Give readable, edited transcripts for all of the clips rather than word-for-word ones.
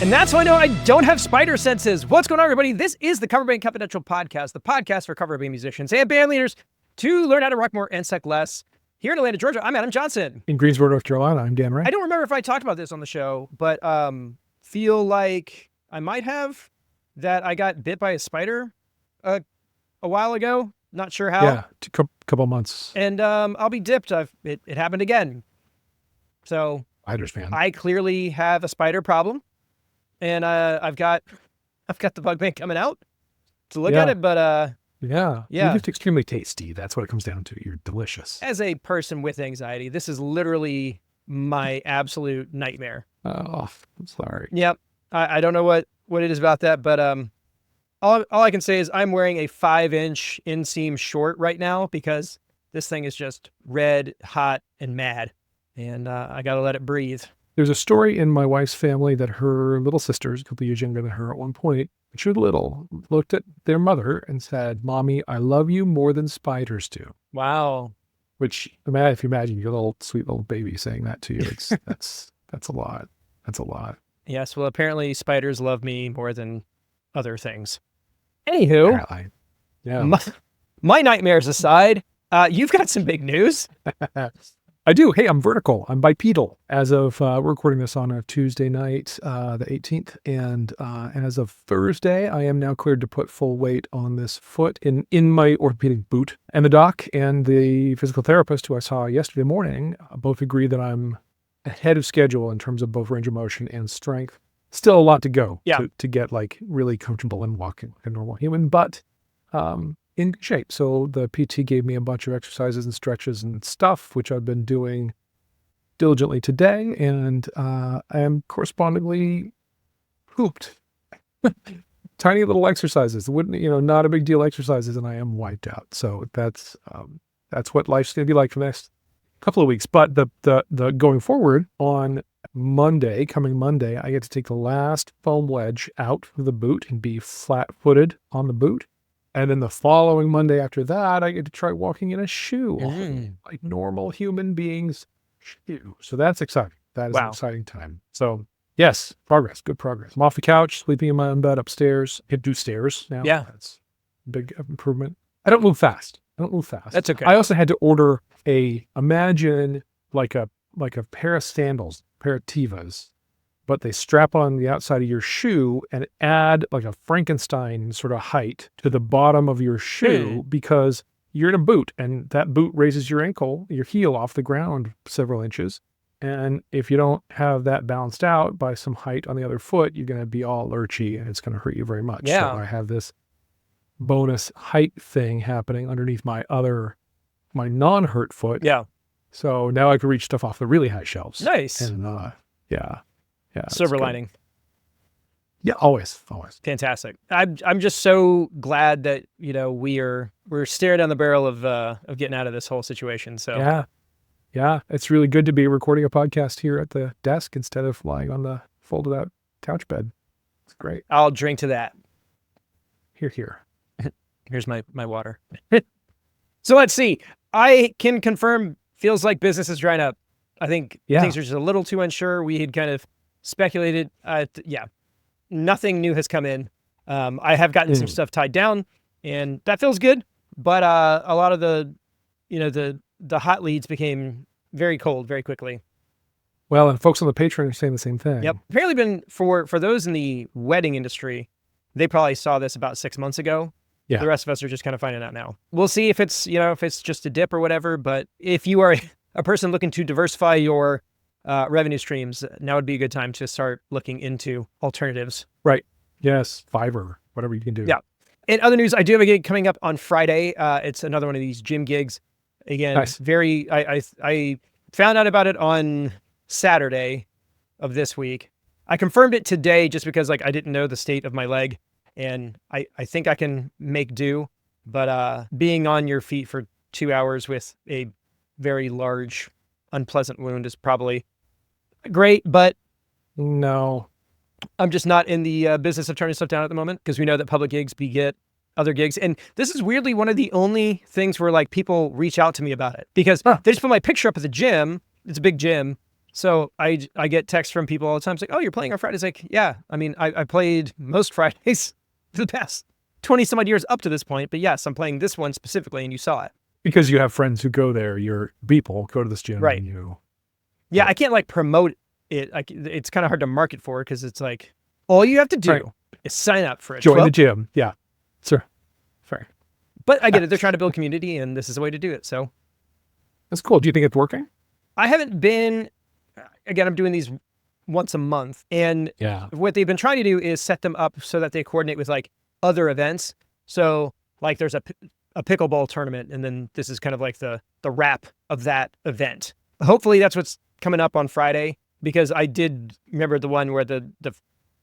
And that's how I know I don't have spider senses. What's going on, everybody? This is the Coverbandconfidential podcast, the podcast for cover band musicians and band leaders to learn how to rock more and suck less. Here in Atlanta, Georgia, I'm Adam Johnson. In Greensboro, North Carolina, I'm Dan Ray. I don't remember if I talked about this on the show, but feel like I might have, that I got bit by a spider a while ago. Not sure how. Yeah, a couple months. And I'll be dipped. It happened again. So Spiders, man. I clearly have a spider problem. And I've got the bug bank coming out to look at it, but yeah, you're just extremely tasty. That's what it comes down to. You're delicious. As a person with anxiety, this is literally my absolute nightmare. Oh, I'm sorry. Yep, I don't know what it is about that, but all I can say is I'm wearing a 5-inch inseam short right now because this thing is just red, hot, and mad, and I gotta let it breathe. There's a story in my wife's family that her little sisters, a couple of years younger than her at one point, when she was little, looked at their mother and said, "Mommy, I love you more than spiders do." Wow. Which, if you imagine your little sweet little baby saying that to you, that's a lot. That's a lot. Yes, well, apparently spiders love me more than other things. Anywho, yeah. My nightmares aside, you've got some big news. I do. Hey, I'm vertical. I'm bipedal. As of we're recording this on a Tuesday night, the 18th, and as of Thursday, I am now cleared to put full weight on this foot in my orthopedic boot. And the doc and the physical therapist who I saw yesterday morning both agree that I'm ahead of schedule in terms of both range of motion and strength. Still a lot to go to get like really comfortable and walking like a normal human, but in good shape. So the PT gave me a bunch of exercises and stretches and stuff, which I've been doing diligently today, and I am correspondingly pooped. Tiny little exercises, not a big deal exercises, and I am wiped out. So that's what life's going to be like for the next couple of weeks. But the going forward on coming Monday, I get to take the last foam wedge out of the boot and be flat-footed on the boot. And then the following Monday after that, I get to try walking in a shoe, like normal human beings' shoe. So that's exciting. That is an exciting time. So yes, progress, good progress. I'm off the couch, sleeping in my own bed upstairs. I can do stairs now. Yeah. That's a big improvement. I don't move fast. That's okay. I also had to order imagine like a pair of sandals, pair of Tevas, but they strap on the outside of your shoe and add like a Frankenstein sort of height to the bottom of your shoe because you're in a boot and that boot raises your heel off the ground several inches. And if you don't have that balanced out by some height on the other foot, you're going to be all lurchy and it's going to hurt you very much. Yeah. So I have this bonus height thing happening underneath my non-hurt foot. Yeah. So now I can reach stuff off the really high shelves. Nice. And yeah. Silver lining. Yeah, always. Fantastic. I'm just so glad that we're staring down the barrel of getting out of this whole situation. So yeah, it's really good to be recording a podcast here at the desk instead of lying on the folded out couch bed. It's great. I'll drink to that. Here. Here's my water. So let's see. I can confirm. Feels like business is drying up. I think things are just a little too unsure. We had kind of speculated. Nothing new has come in. I have gotten some stuff tied down and that feels good. But a lot of the hot leads became very cold very quickly. Well, and folks on the Patreon are saying the same thing. Yep. Apparently been for those in the wedding industry, they probably saw this about 6 months ago. Yeah. The rest of us are just kind of finding out now. We'll see if it's just a dip or whatever. But if you are a person looking to diversify your revenue streams, now would be a good time to start looking into alternatives. Right. Yes. Fiverr, whatever you can do. Yeah. In other news, I do have a gig coming up on Friday. It's another one of these gym gigs. Again, nice. I found out about it on Saturday of this week. I confirmed it today just because I didn't know the state of my leg. And I think I can make do. But being on your feet for 2 hours with a very large, unpleasant wound is probably great, but no, I'm just not in the business of turning stuff down at the moment because we know that public gigs beget other gigs. And this is weirdly one of the only things where people reach out to me about it because they just put my picture up at the gym. It's a big gym. So I get texts from people all the time. It's like, oh, you're playing on Fridays. Like, yeah, I mean, I played most Fridays for the past 20 some odd years up to this point. But yes, I'm playing this one specifically, and you saw it. Because you have friends who go there. Your people go to this gym. Right. And you. Yeah, I can't like promote it. It's kind of hard to market for because it's like all you have to do is sign up for it. Join the gym. Yeah. Sure. Fair. But I get it. They're trying to build community, and this is the way to do it. So that's cool. Do you think it's working? I haven't been. Again, I'm doing these once a month, and what they've been trying to do is set them up so that they coordinate with like other events. So like there's a pickleball tournament, and then this is kind of like the wrap of that event. Hopefully that's what's coming up on Friday, because I did remember the one where the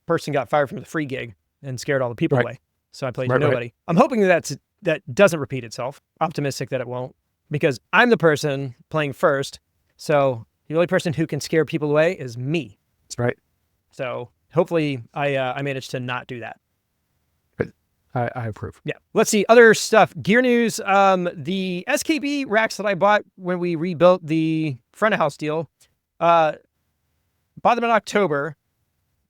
person got fired from the free gig and scared all the people away. So I played to nobody. I'm hoping that doesn't repeat itself. Optimistic that it won't, because I'm the person playing first. So the only person who can scare people away is me. That's right. So hopefully I managed to not do that. Good. I approve. Yeah. Let's see. Other stuff. Gear news. The SKB racks that I bought when we rebuilt the front of house deal, bought them in October,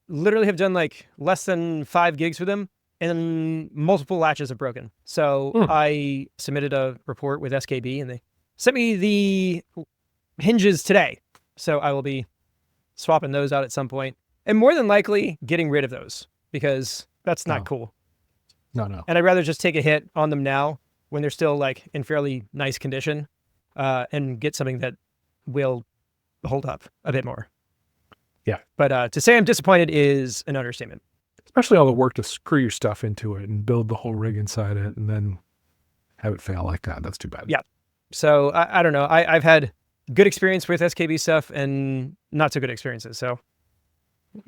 literally have done like less than 5 gigs for them, and multiple latches have broken. So I submitted a report with SKB, and they sent me the hinges today. So I will be swapping those out at some point, and more than likely getting rid of those, because that's not cool. No. And I'd rather just take a hit on them now when they're still like in fairly nice condition, and get something that will hold up a bit more. Yeah. But to say I'm disappointed is an understatement. Especially all the work to screw your stuff into it and build the whole rig inside it and then have it fail like that. That's too bad. Yeah. So I don't know. I've had good experience with SKB stuff and not so good experiences. So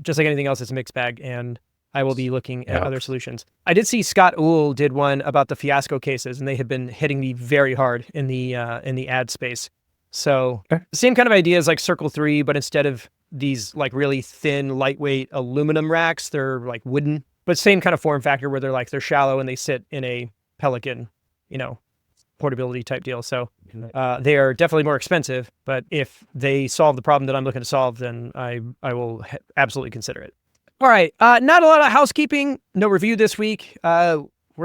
just like anything else, it's a mixed bag, and I will be looking at other solutions. I did see Scott Uhl did one about the fiasco cases, and they have been hitting me very hard in the ad space. So same kind of idea as like Circle 3, but instead of these like really thin, lightweight aluminum racks, they're like wooden, but same kind of form factor where they're shallow and they sit in a Pelican, portability type deal. So they are definitely more expensive, but if they solve the problem that I'm looking to solve, then I will absolutely consider it. All right. Not a lot of housekeeping, no review this week. We've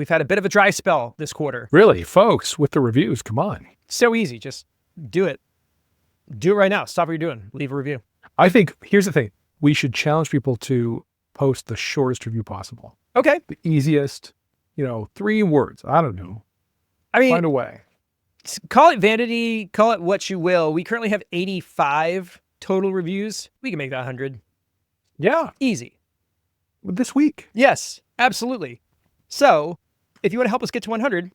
had a bit of a dry spell this quarter. Really, folks, with the reviews, come on. So easy. Just do it. Do it right now. Stop what you're doing. Leave a review. I think, here's the thing. We should challenge people to post the shortest review possible. Okay. The easiest, 3 words. I don't know. Find a way. Call it vanity. Call it what you will. We currently have 85 total reviews. We can make that 100. Yeah. Easy. This week. Yes, absolutely. So if you want to help us get to 100,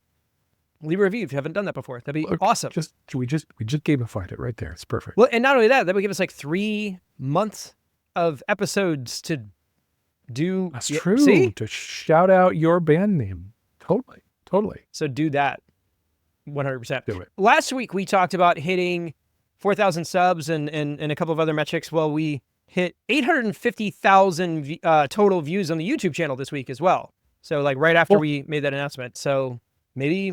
leave a review if you haven't done that before. That'd be awesome. We just gamified it right there. It's perfect. Well, and not only that would give us like 3 months of episodes to do. That's true. See? To shout out your band name. Totally. So do that. 100%. Do it. Last week we talked about hitting 4,000 subs and a couple of other metrics. Well, we hit 850,000 total views on the YouTube channel this week as well. So like right after we made that announcement. So maybe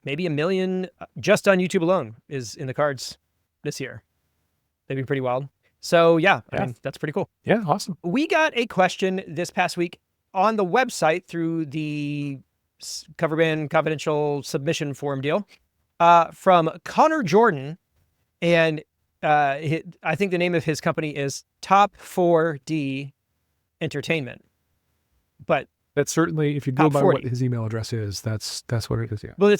1 million just on YouTube alone is in the cards this year. That'd be pretty wild. So I mean, that's pretty cool. Yeah, awesome. We got a question this past week on the website through the Coverbandconfidential submission form deal from Connor Jordan. And I think the name of his company is Top 4D Entertainment. But that's certainly, if you go by what his email address is, that's what it is. Yeah. Well,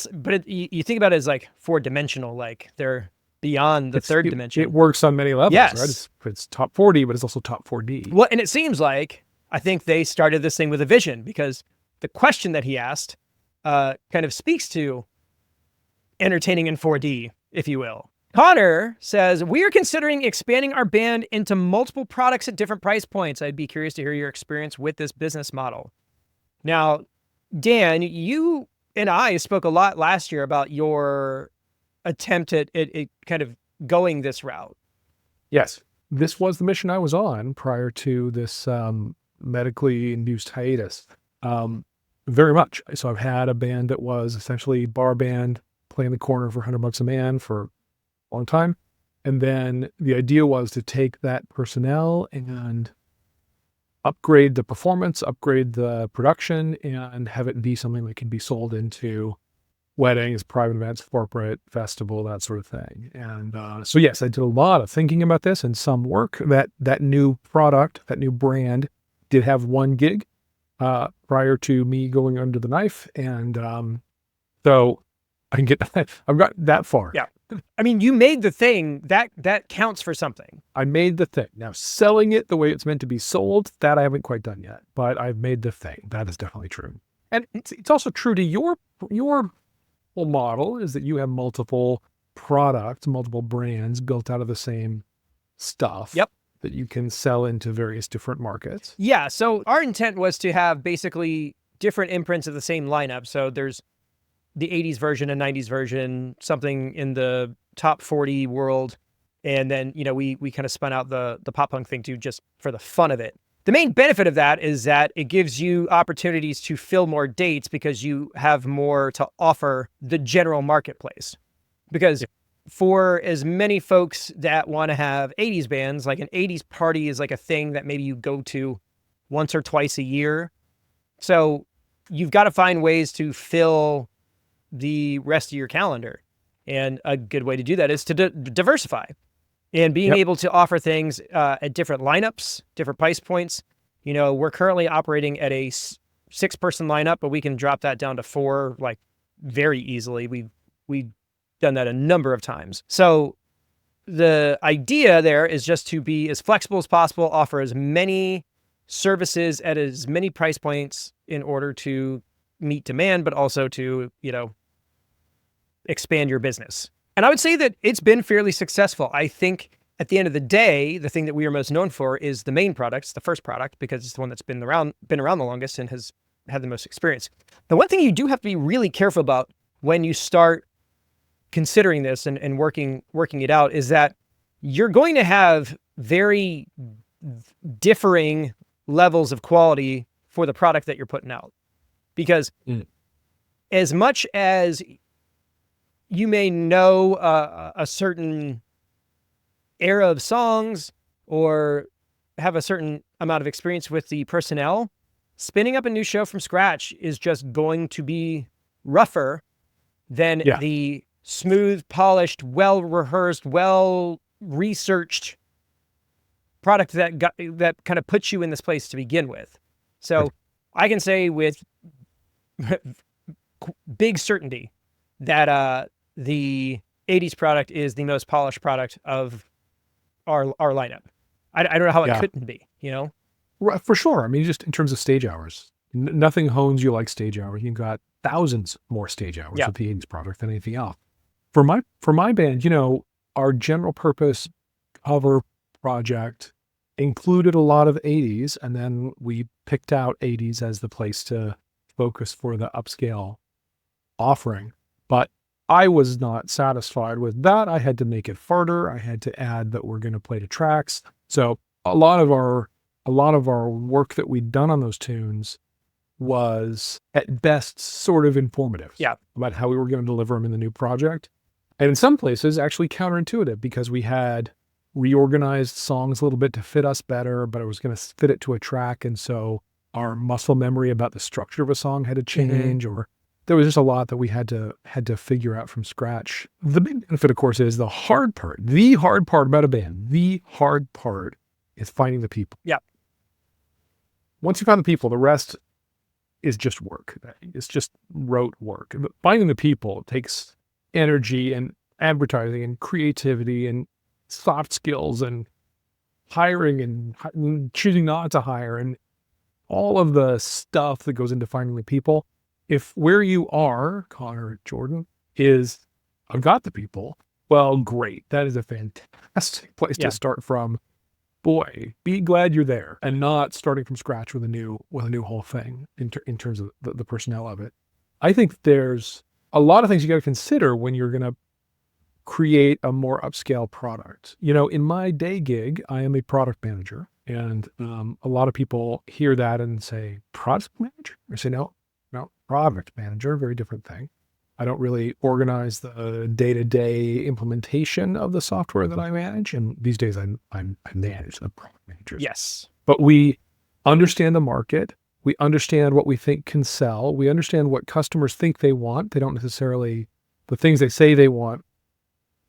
you think about it as like 4-dimensional, like they're beyond the third dimension. It works on many levels, yes. Right? It's top 4D, but it's also top 4D. Well, and it seems like, I think they started this thing with a vision, because the question that he asked kind of speaks to entertaining in 4D, if you will. Connor says, we are considering expanding our band into multiple products at different price points. I'd be curious to hear your experience with this business model. Now, Dan, you and I spoke a lot last year about your attempt at kind of going this route. Yes. This was the mission I was on prior to this medically induced hiatus. Very much. So I've had a band that was essentially bar band, play in the corner for $100 a man for a long time. And then the idea was to take that personnel and upgrade the performance, upgrade the production, and have it be something that can be sold into weddings, private events, corporate, festival, that sort of thing. And so yes, I did a lot of thinking about this and some work. That new product, that new brand did have one gig prior to me going under the knife. And so I can get, I've got that far. Yeah. I mean, you made the thing that counts for something. I made the thing. Now selling it the way it's meant to be sold, that I haven't quite done yet, but I've made the thing. That is definitely true. And it's also true to your whole model is that you have multiple products, multiple brands built out of the same stuff. Yep. That you can sell into various different markets. Yeah. So our intent was to have basically different imprints of the same lineup. So there's the 80s version, a 90s version, something in the top 40 world. And then, we kind of spun out the pop punk thing too, just for the fun of it. The main benefit of that is that it gives you opportunities to fill more dates because you have more to offer the general marketplace. Because for as many folks that want to have 80s bands, like an 80s party is like a thing that maybe you go to once or twice a year. So you've got to find ways to fill the rest of your calendar. And a good way to do that is to diversify. And being able to offer things at different lineups, different price points. We're currently operating at a 6-person lineup, but we can drop that down to 4 like very easily. We've done that a number of times. So the idea there is just to be as flexible as possible, offer as many services at as many price points in order to meet demand, but also to, expand your business. And I would say that it's been fairly successful. I think at the end of the day, the thing that we are most known for is the main product, the first product, because it's the one that's been around the longest and has had the most experience. The one thing you do have to be really careful about when you start considering this and working it out is that you're going to have very differing levels of quality for the product that you're putting out. Because as much as you may know a certain era of songs or have a certain amount of experience with the personnel, spinning up a new show from scratch is just going to be rougher than the smooth, polished, well-rehearsed, well-researched product that kind of puts you in this place to begin with. So I can say with big certainty that the 80s product is the most polished product of our lineup. I don't know how it couldn't be, Right, for sure. I mean, just in terms of stage hours, nothing hones you like stage hours. You've got thousands more stage hours with the 80s product than anything else. For my band, our general purpose cover project included a lot of 80s, and then we picked out 80s as the place to focus for the upscale offering. But I was not satisfied with that. I had to make it harder. I had to add that we're going to play to tracks. So a lot of our work that we'd done on those tunes was at best sort of informative about how we were going to deliver them in the new project. And in some places actually counterintuitive because we had reorganized songs a little bit to fit us better, but it was going to fit it to a track. And so our muscle memory about the structure of a song had to change, or there was just a lot that we had to figure out from scratch. The big benefit, of course, is the hard part. The hard part about a band, the hard part is finding the people. Yeah. Once you find the people, the rest is just work. It's just rote work. But finding the people takes energy and advertising and creativity and soft skills and hiring and choosing not to hire and all of the stuff that goes into finding the people. If where you are, Connor, Jordan, is I've got the people, well, great. That is a fantastic place to start from. Boy, be glad you're there and not starting from scratch with a new whole thing in terms of the personnel of it. I think there's a lot of things you got to consider when you're going to create a more upscale product. In my day gig, I am a product manager, and a lot of people hear that and say, product manager? Or say, no, product manager, very different thing. I don't really organize the day-to-day implementation of the software that I manage. And these days I manage the product managers. Yes. But we understand the market. We understand what we think can sell. We understand what customers think they want. They don't necessarily, the things they say they want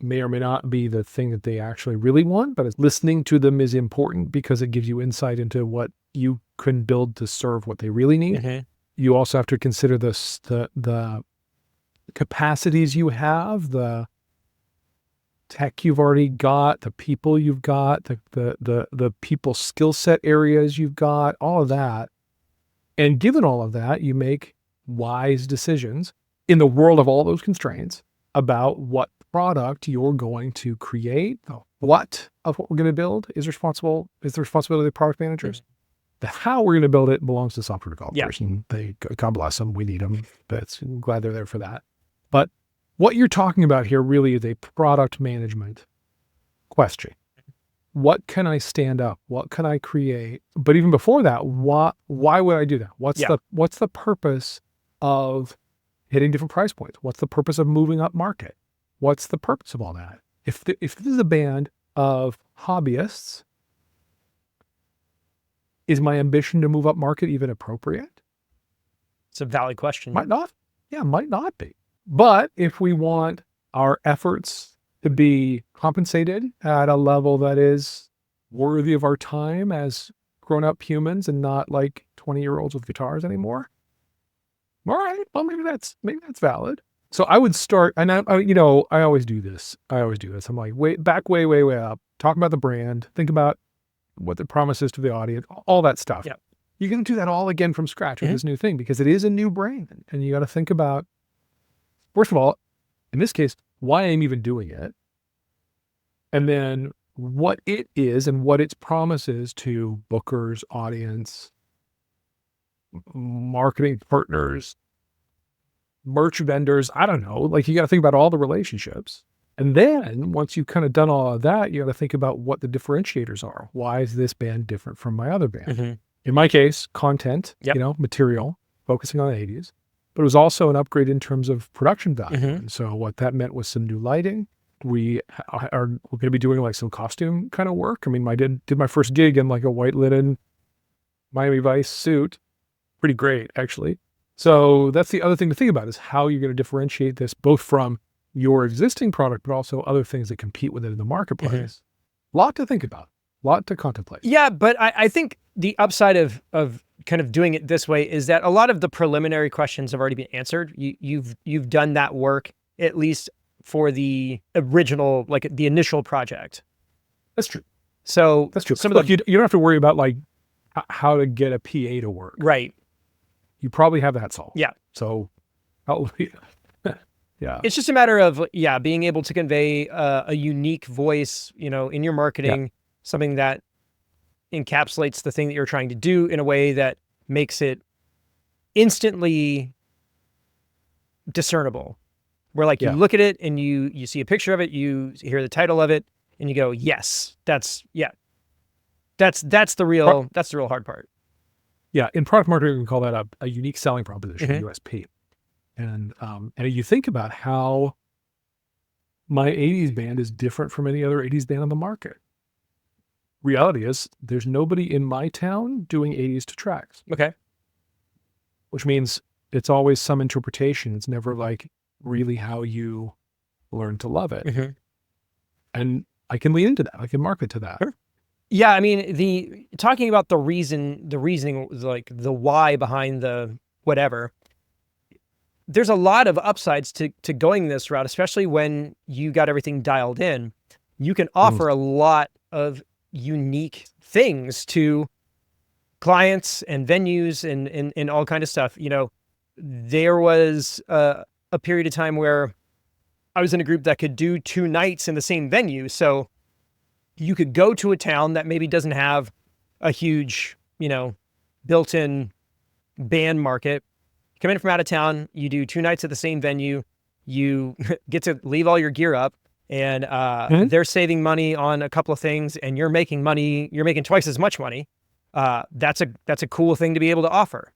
may or may not be the thing that they actually really want, but listening to them is important because it gives you insight into what you can build to serve what they really need. You also have to consider the capacities you have, the tech you've already got, the people you've got, the people skill set areas you've got, all of that. And given all of that, you make wise decisions in the world of all those constraints about what product you're going to create. What of what we're going to build is the responsibility of the product managers. The how we're going to build it belongs to software developers. And God bless them. We need them. But I'm glad they're there for that. But what you're talking about here really is a product management question. What can I stand up? What can I create? But even before that, why would I do that? What's the purpose of hitting different price points? What's the purpose of moving up market? What's the purpose of all that? If this is a band of hobbyists, is my ambition to move up market even appropriate? It's a valid question. Might not. Yeah, might not be. But if we want our efforts to be compensated at a level that is worthy of our time as grown-up humans and not like 20-year-olds with guitars anymore, all right, well, maybe that's valid. So I would start, and I always do this. I'm like, way up, talk about the brand, think about what the promise is to the audience, all that stuff. Yeah. You're going to do that all again from scratch with this new thing because it is a new brand. And you got to think about, first of all, in this case, why I'm even doing it. And then what it is and what its promise is to bookers, audience, marketing partners, merch vendors. I don't know. Like you got to think about all the relationships. And then once you've kind of done all of that, you got to think about what the differentiators are. Why is this band different from my other band? In my case, content, material, focusing on the 80s, but it was also an upgrade in terms of production value. And so what that meant was some new lighting. We're going to be doing like some costume kind of work. I mean, I did my first gig in like a white linen Miami Vice suit. Pretty great, actually. So that's the other thing to think about is how you're going to differentiate this both from your existing product, but also other things that compete with it in the marketplace. A lot to think about, a lot to contemplate. Yeah, but I think the upside of kind of doing it this way is that a lot of the preliminary questions have already been answered. You've done that work, at least for the original, like the initial project. That's true. So that's true. Look, you don't have to worry about like how to get a PA to work. Right. You probably have that solved. Yeah. So, yeah. It's just a matter of, being able to convey a unique voice, in your marketing, something that encapsulates the thing that you're trying to do in a way that makes it instantly discernible. Where like you look at it and you see a picture of it, you hear the title of it and you go, yes, that's the real hard part. Yeah. In product marketing, we can call that a unique selling proposition, USP. And you think about how my 80s band is different from any other 80s band on the market. Reality is there's nobody in my town doing 80s to tracks. Okay. Which means it's always some interpretation. It's never like really how you learn to love it. And I can lean into that. I can market to that. Sure. Yeah. I mean, talking about the reasoning, like the why behind the whatever, there's a lot of upsides to going this route, especially when you got everything dialed in. You can offer a lot of unique things to clients and venues and all kind of stuff. There was a period of time where I was in a group that could do 2 nights in the same venue. So you could go to a town that maybe doesn't have a huge, built-in band market. Come in from out of town, you do 2 nights at the same venue, you get to leave all your gear up, and they're saving money on a couple of things, and you're making money, you're making twice as much money. That's a cool thing to be able to offer.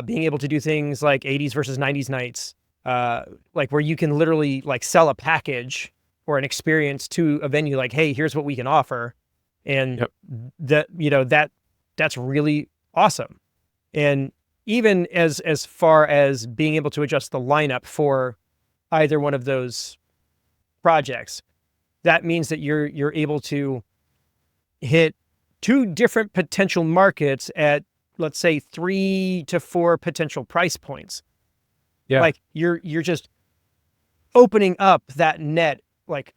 Being able to do things like 80s versus 90s nights, like where you can literally like sell a package or an experience to a venue, like, hey, here's what we can offer. And that's really awesome. And even as far as being able to adjust the lineup for either one of those projects, that means that you're able to hit 2 different potential markets at, let's say, 3 to 4 potential price points. Yeah. Like you're just opening up that net like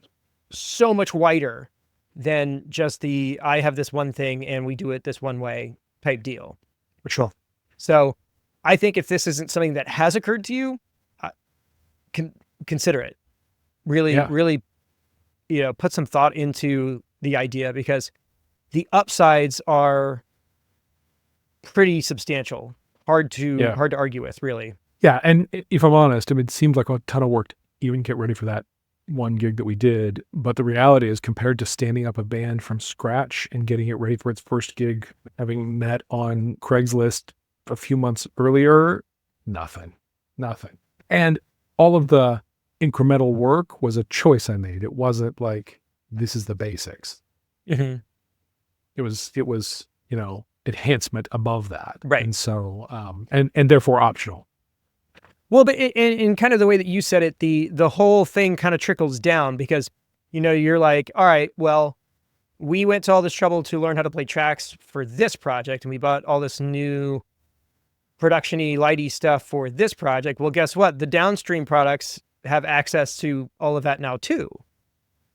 so much wider than just I have this one thing and we do it this one way type deal. For sure. So I think if this isn't something that has occurred to you, consider it. Really, put some thought into the idea, because the upsides are pretty substantial. Hard to argue with, really. Yeah, and if I'm honest, I mean, it seems like a ton of work to even get ready for that one gig that we did. But the reality is, compared to standing up a band from scratch and getting it ready for its first gig, having met on Craigslist a few months earlier, nothing. And all of the incremental work was a choice I made. It wasn't like, this is the basics. Mm-hmm. It was, enhancement above that. Right. And so, and therefore optional. Well, but in kind of the way that you said it, the whole thing kind of trickles down, because, you're like, all right, well, we went to all this trouble to learn how to play tracks for this project, and we bought all this new production-y, lighty stuff for this project. Well, guess what? The downstream products have access to all of that now too.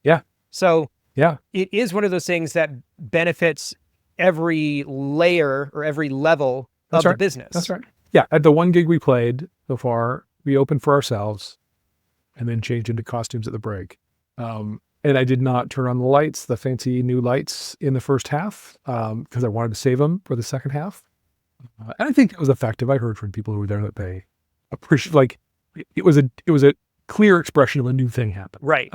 Yeah. So yeah, it is one of those things that benefits every layer or every level of the business. That's right. Yeah. At the one gig we played so far, we opened for ourselves and then changed into costumes at the break. And I did not turn on the lights, the fancy new lights, in the first half, because I wanted to save them for the second half. And I think it was effective. I heard from people who were there that they appreciate, like, it was a clear expression of a new thing happened. Right.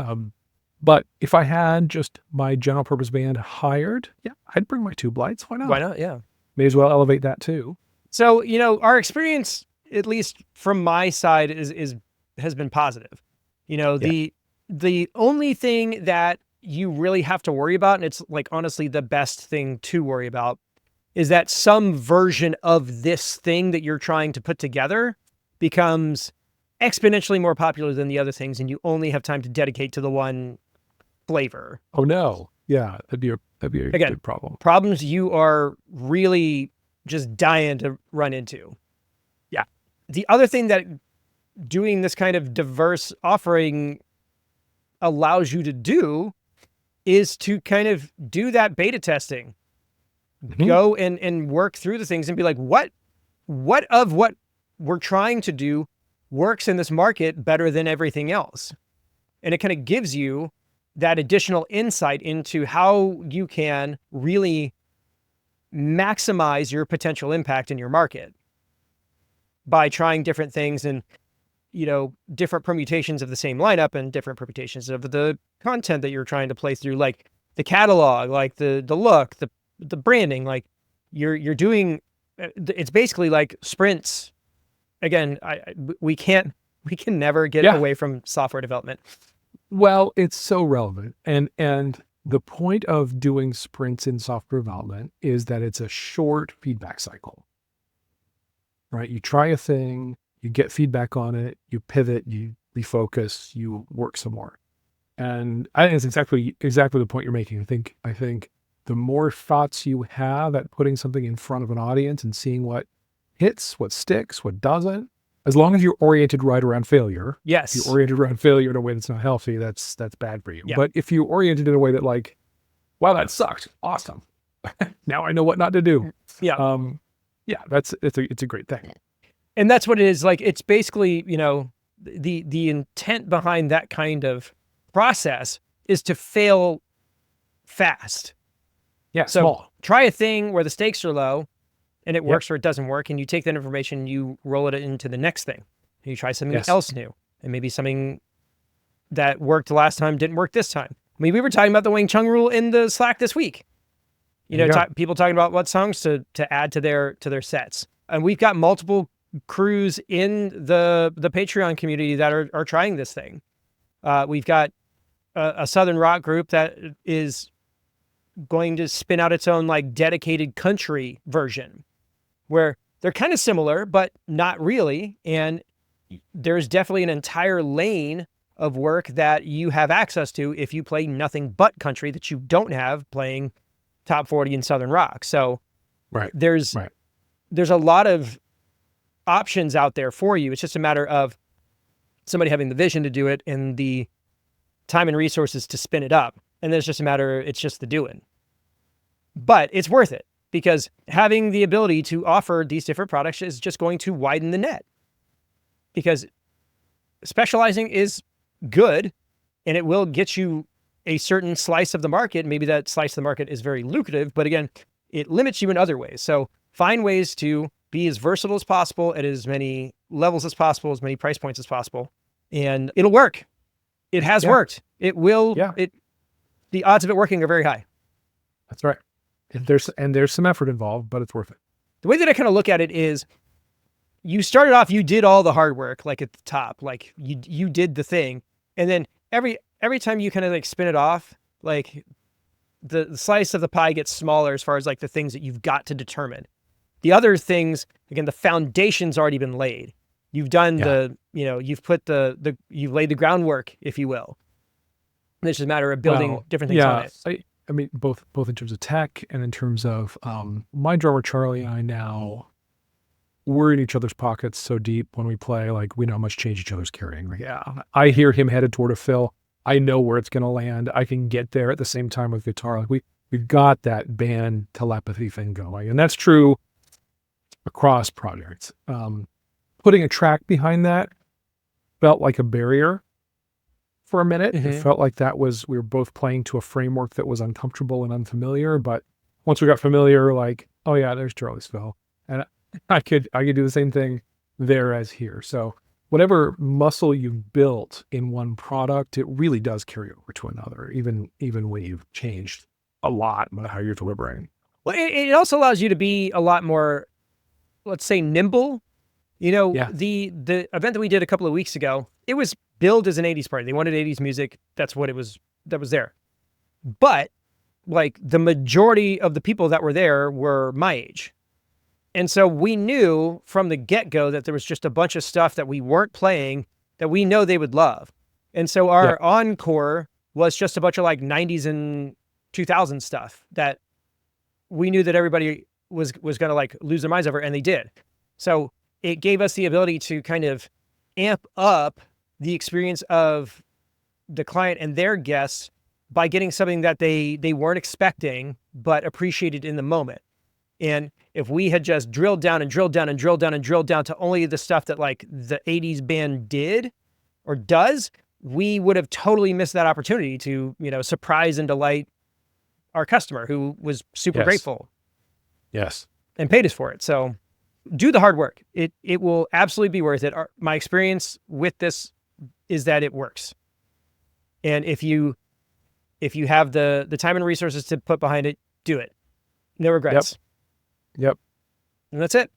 But if I had just my general purpose band hired, I'd bring my tube lights. Why not? Why not? Yeah. May as well elevate that too. So, our experience, at least from my side, has been positive. The only thing that you really have to worry about, and it's like honestly the best thing to worry about, is that some version of this thing that you're trying to put together becomes exponentially more popular than the other things, and you only have time to dedicate to the one flavor. Oh no. Yeah, that'd be a big problem. Problems you are really just dying to run into. Yeah. The other thing that doing this kind of diverse offering allows you to do is to kind of do that beta testing. Mm-hmm. Go and work through the things and be like, what of what we're trying to do works in this market better than everything else? And it kind of gives you that additional insight into how you can really maximize your potential impact in your market by trying different things and, different permutations of the same lineup and different permutations of the content that you're trying to play through, like the catalog, like the look, the branding. Like you're doing, it's basically like sprints. Again, we can never get away from software development. Well, it's so relevant. And the point of doing sprints in software development is that it's a short feedback cycle, right? You try a thing, you get feedback on it, you pivot, you refocus, you work some more. And I think it's exactly the point you're making. I think the more thoughts you have at putting something in front of an audience and seeing what hits, what sticks, what doesn't, as long as you're oriented right around failure. Yes. If you're oriented around failure in a way that's not healthy, that's bad for you. Yeah. But if you're oriented in a way that, like, wow, that sucked. Awesome. Now I know what not to do. Yeah. It's a great thing. And that's what it is. Like, it's basically, the intent behind that kind of process is to fail fast. Yeah. So small. Try a thing where the stakes are low and it works or it doesn't work. And you take that information, and you roll it into the next thing. And you try something else new, and maybe something that worked last time didn't work this time. I mean, we were talking about the Wing Chun rule in the Slack this week. People talking about what songs to add to their sets. And we've got multiple crews in the Patreon community that are trying this thing. We've got a Southern rock group that is going to spin out its own like dedicated country version, where they're kind of similar, but not really. And there's definitely an entire lane of work that you have access to if you play nothing but country that you don't have playing top 40 and Southern rock. So there's a lot of options out there for you. It's just a matter of somebody having the vision to do it and the time and resources to spin it up. And then it's just the doing. But it's worth it, because having the ability to offer these different products is just going to widen the net. Because specializing is good, and it will get you a certain slice of the market. Maybe that slice of the market is very lucrative, but again, it limits you in other ways. So find ways to be as versatile as possible at as many levels as possible, as many price points as possible, and it'll work. It has worked. It will. Yeah. The odds of it working are very high. That's right. There's some effort involved, but it's worth it. The way that I kind of look at it is, you started off, you did all the hard work, like at the top, like you did the thing. And then every time you kind of like spin it off, like the slice of the pie gets smaller as far as like the things that you've got to determine. The other things, again, the foundation's already been laid. You've done you've put you've laid the groundwork, if you will. And it's just a matter of building different things on it. I mean, both in terms of tech and in terms of my drummer, Charlie, and I now, we're in each other's pockets so deep when we play, like we know how much change each other's carrying. Like, I hear him headed toward a fill. I know where it's going to land. I can get there at the same time with guitar. Like we've got that band telepathy thing going. And that's true across projects. Putting a track behind that felt like a barrier for a minute. Mm-hmm. It felt like we were both playing to a framework that was uncomfortable and unfamiliar. But once we got familiar, like, oh yeah, there's Charlie's fill. And I could do the same thing there as here. So whatever muscle you've built in one product, it really does carry over to another, even when you've changed a lot about how you're delivering. Well, it also allows you to be a lot more, let's say, nimble. The event that we did a couple of weeks ago, it was billed as an 80s party. They wanted 80s music. That's what that was there. But like the majority of the people that were there were my age. And so we knew from the get-go that there was just a bunch of stuff that we weren't playing that we know they would love. And so our encore was just a bunch of like 90s and 2000s stuff that we knew that everybody was going to like lose their minds over, and they did. So it gave us the ability to kind of amp up the experience of the client and their guests by getting something that they weren't expecting, but appreciated in the moment. And if we had just drilled down and drilled down and drilled down and drilled down to only the stuff that like the 80s band did or does, we would have totally missed that opportunity to, surprise and delight our customer, who was super grateful. Yes. And paid us for it. So do the hard work. It will absolutely be worth it. My experience with this is that it works. And if you have the time and resources to put behind it, do it. No regrets. Yep. And that's it.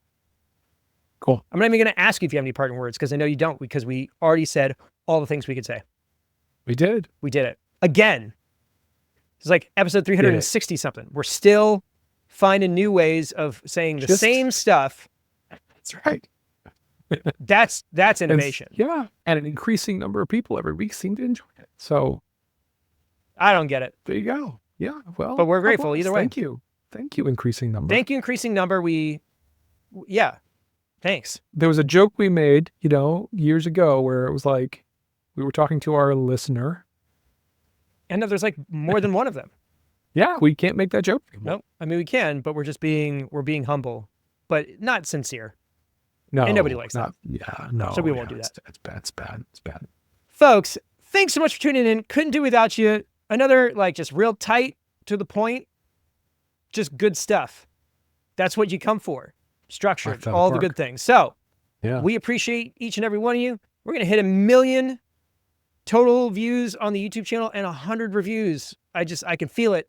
Cool. I'm not even going to ask you if you have any parting words, because I know you don't, because we already said all the things we could say. We did it. Again. It's like episode 360 something. We're still finding new ways of saying the same stuff. That's right. That's innovation. And an increasing number of people every week seem to enjoy it. So I don't get it. There you go. Yeah. Well, but we're grateful either way. Thank you, increasing number. Thank you, increasing number. Thanks. There was a joke we made, years ago, where it was like, we were talking to our listener. And there's like more than one of them. Yeah, we can't make that joke anymore. Nope. I mean, we can, but we're being humble, but not sincere. No. And nobody likes that. Yeah, no. So we won't do that. It's bad. Folks, thanks so much for tuning in. Couldn't do without you. Another, just real tight, to the point, just good stuff. That's what you come for. Structured, all the good things. So we appreciate each and every one of you. We're going to hit 1 million total views on the YouTube channel and 100 reviews. I can feel it.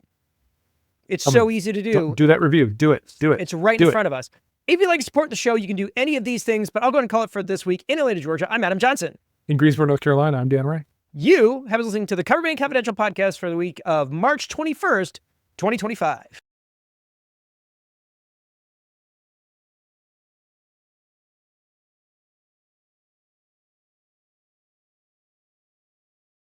It's so easy to do. Do that review. Do it. It's right in front of us. If you'd like to support the show, you can do any of these things, but I'll go ahead and call it for this week. In Atlanta, Georgia, I'm Adam Johnson. In Greensboro, North Carolina, I'm Dan Ray. You have been listening to the Coverbandconfidential podcast for the week of March 21st, 2025.